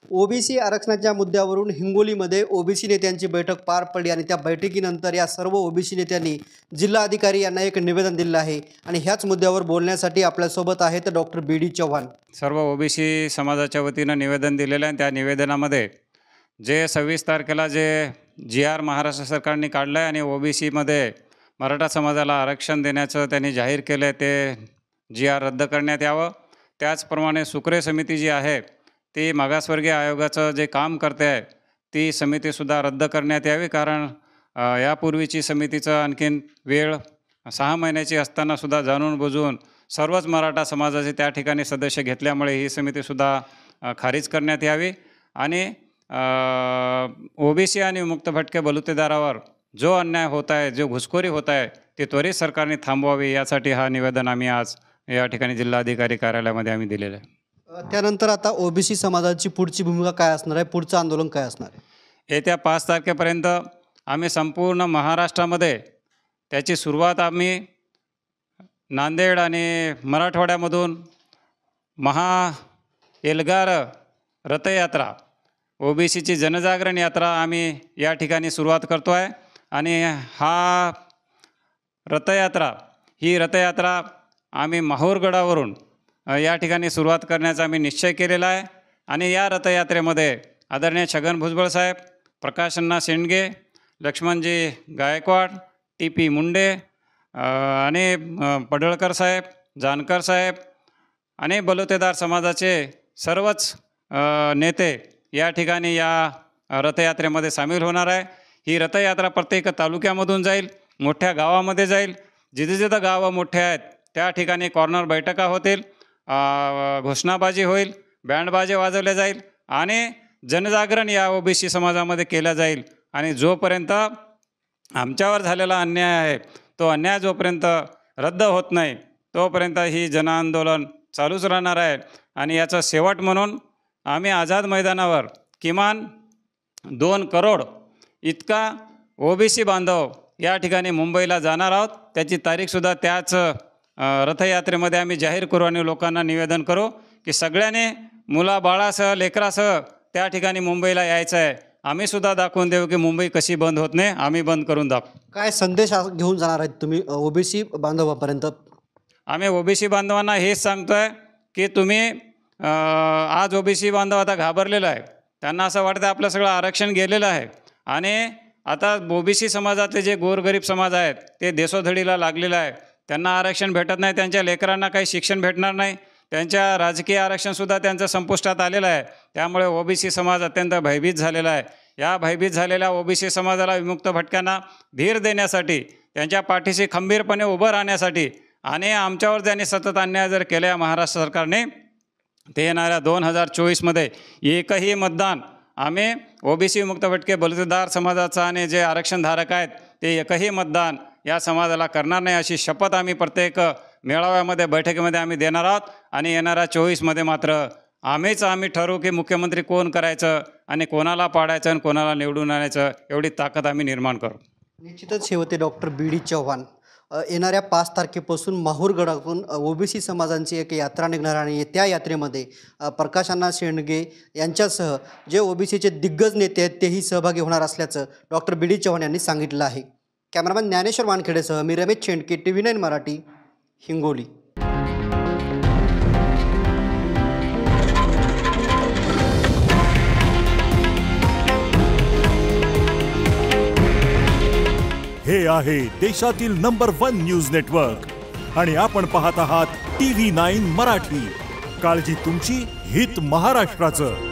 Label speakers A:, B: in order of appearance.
A: OBC आरक्षणाच्या मुद्द्यावरून हिंगोलीमध्ये ओबीसी नेत्यांची बैठक पार पडली आणि त्या बैठकीनंतर या सर्व ओबीसी नेत्यांनी जिल्हाधिकारी यांना एक निवेदन दिलं आहे आणि ह्याच मुद्द्यावर बोलण्यासाठी आपल्यासोबत आहेत डॉक्टर बी डी चव्हाण.
B: सर्व ओबीसी समाजाच्या वतीनं निवेदन दिलेलं आहे. त्या निवेदनामध्ये जे 26 तारखेला जे GR महाराष्ट्र सरकारने काढलं आहे आणि ओबीसीमध्ये मराठा समाजाला आरक्षण देण्याचं त्यांनी जाहीर केलं आहे, ते GR रद्द करण्यात यावं. त्याचप्रमाणे सुक्रे समिती जी आहे ती मागासवर्गीय आयोगाचं जे काम करते आहे ती समितीसुद्धा रद्द करण्यात यावी, कारण यापूर्वीची समितीचं आणखीन वेळ 6 महिन्याची असतानासुद्धा जाणून बुजून सर्वच मराठा समाजाचे त्या ठिकाणी सदस्य घेतल्यामुळे ही समितीसुद्धा खारिज करण्यात यावी आणि ओबीसी आणि मुक्त भटके बलुतेदारावर जो अन्याय होत आहे, जो घुसखोरी होत आहे ते त्वरित सरकारने थांबवावी, यासाठी हा निवेदन आम्ही आज या ठिकाणी जिल्हाधिकारी कार्यालयामध्ये आम्ही दिलेलं आहे.
A: त्यानंतर आता ओबीसी समाजाची पुढची भूमिका काय असणार आहे, पुढचं आंदोलन काय असणार आहे?
B: येत्या 5 तारखेपर्यंत आम्ही संपूर्ण महाराष्ट्रामध्ये त्याची सुरुवात आम्ही नांदेड आणि मराठवाड्यामधून एल्गार रथयात्रा, ओबीसीची जनजागरण यात्रा आम्ही या ठिकाणी सुरुवात करतो आहे आणि ही रथयात्रा आम्ही माहूरगडावरून या ठिकाणी सुरुवात करण्याचा आम्ही निश्चय केलेला आहे आणि या रथयात्रेमध्ये आदरणीय छगन भुजबळ साहेब, प्रकाशअण्णा शेंडगे, लक्ष्मणजी गायकवाड, TP मुंडे आणि पडळकर साहेब, जानकर साहेब आणि बलुतेदार समाजाचे सर्वच नेते या ठिकाणी या रथयात्रेमध्ये सामील होणार आहे. ही रथयात्रा प्रत्येक तालुक्यामधून जाईल, मोठ्या गावामध्ये जाईल. जिथे जिथं गावं मोठे आहेत त्या ठिकाणी कॉर्नर बैठका होतील, घोषणाबाजी होईल, बँडबाजे वाजवले जाईल आणि जनजागरण या ओबीसी समाजामध्ये केलं जाईल. आणि जोपर्यंत आमच्यावर झालेला अन्याय आहे तो अन्याय जोपर्यंत रद्द होत नाही तोपर्यंत ही जनआंदोलन चालूच राहणार आहे. आणि याचा शेवट म्हणून आम्ही आझाद मैदानावर किमान 2 करोड इतका ओबीसी बांधव या ठिकाणी मुंबईला जाणार आहोत. त्याची तारीखसुद्धा त्याच रथयात्रेमध्ये आम्ही जाहीर करू आणि लोकांना निवेदन करू की सगळ्यांनी मुलाबाळासह लेकरासह त्या ठिकाणी मुंबईला यायचं आहे. आम्हीसुद्धा दाखवून देऊ की मुंबई कशी बंद होत नाही, आम्ही बंद करून दाखवू.
A: काय संदेश घेऊन जाणार आहेत तुम्ही ओबीसी बांधवापर्यंत?
B: आम्ही ओबीसी बांधवांना हेच सांगतो आहे की तुम्ही आज ओबीसी बांधव आता घाबरलेला आहे, त्यांना असं वाटतं आपलं सगळं आरक्षण गेलेलं आहे आणि आता ओबीसी समाजातले जे गोरगरीब समाज आहेत ते देशोधडीला लागलेलं आहे. त्यांना आरक्षण भेटत नाही, त्यांच्या लेकरांना काही शिक्षण भेटणार नाही, त्यांच्या राजकीय आरक्षणसुद्धा त्यांचं संपुष्टात आलेलं आहे. त्यामुळे ओबीसी समाज अत्यंत भयभीत झालेला आहे. या भयभीत झालेल्या ओबीसी समाजाला, विमुक्त भटक्यांना धीर देण्यासाठी, त्यांच्या पाठीशी खंबीरपणे उभं राहण्यासाठी आणि आमच्यावर ज्यांनी सतत अन्याय जर केल्या महाराष्ट्र सरकारने, ते येणाऱ्या 2024मध्ये एकही मतदान आम्ही ओबीसी मुक्त भटके बलुतेदार समाजाचा आणि जे आरक्षणधारक आहेत ते एकही मतदान या समाजाला करणार नाही, अशी शपथ आम्ही प्रत्येक मेळाव्यामध्ये, बैठकीमध्ये आम्ही देणार आहोत. आणि येणाऱ्या 24मध्ये मात्र आम्ही ठरवू की मुख्यमंत्री कोण करायचं आणि कोणाला पाडायचं आणि कोणाला निवडून आणायचं, एवढी ताकद आम्ही निर्माण करू.
A: निश्चितच हे होते डॉक्टर बी डी चव्हाण. येणाऱ्या 5 तारखेपासून माहूरगडातून ओबीसी समाजांची एक यात्रा निघणार आणि त्या यात्रेमध्ये प्रकाशअण्णा शेंडगे यांच्यासह जे ओबीसीचे दिग्गज नेते आहेत तेही सहभागी होणार असल्याचं डॉक्टर बी डी चव्हाण यांनी सांगितलं आहे. कॅमेरामॅन ज्ञानेश्वर वानखेडेसह मी रमेश शेंडके, TV9 मराठी, हिंगोली.
C: हे आहे देशातील नंबर 1 न्यूज नेटवर्क आणि आपण पाहत आहात TV9 मराठी. काळजी तुमची, हित महाराष्ट्राचं.